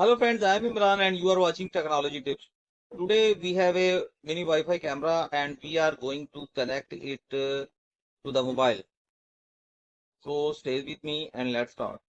Hello friends, I am Imran and you are watching Technology Tips. Today we have a mini Wi-Fi camera and we are going to connect it to the mobile. So stay with me and let's start.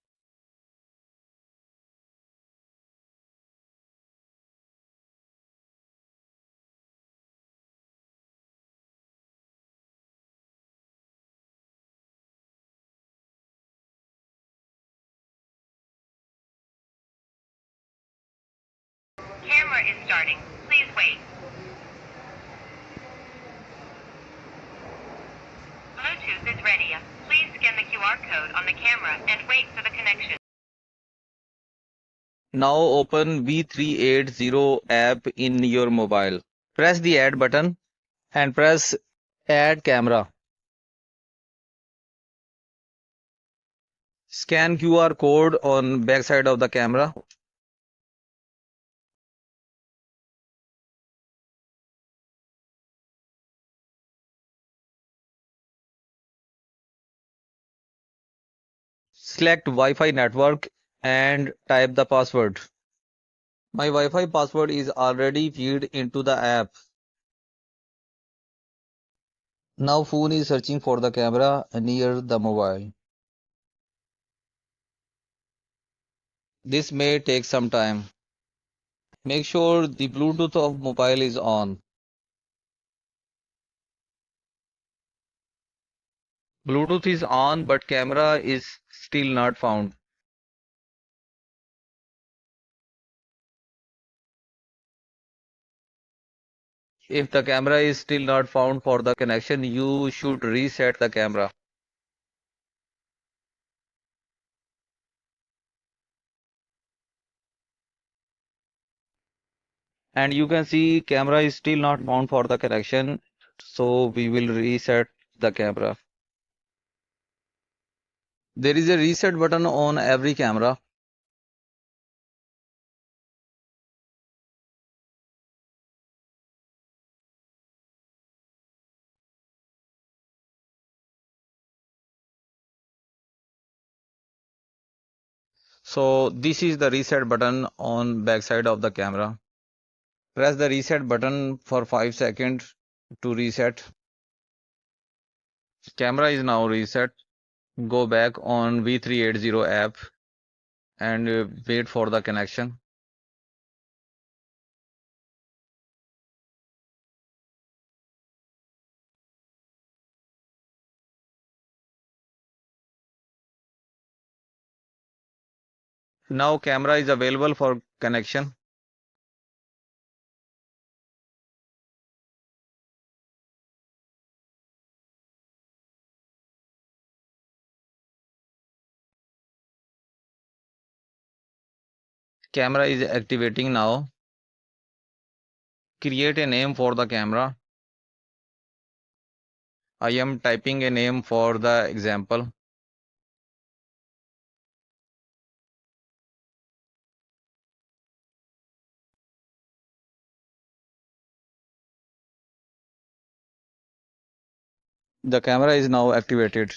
Camera is starting. Please wait. Bluetooth is ready. Please scan the QR code on the camera and wait for the connection. Now open v380 app in your mobile. Press the add button and press add camera. Scan QR code on backside of the camera. Select Wi-Fi network and type the password. My Wi-Fi password is already feed into the app. Now phone is searching for the camera near the mobile. This may take some time. Make sure the Bluetooth of mobile is on. Bluetooth is on but camera is still not found. If the camera is still not found for the connection, you should reset the camera. And you can see camera is still not found for the connection. So we will reset the camera. There is a reset button on every camera. So this is the reset button on backside of the camera. Press the reset button for 5 seconds to reset. Camera is now reset. Go back on v380 app and wait for the connection. Now camera is available for connection. Camera is activating now. Create a name for the camera. I am typing a name for the example. The camera is now activated.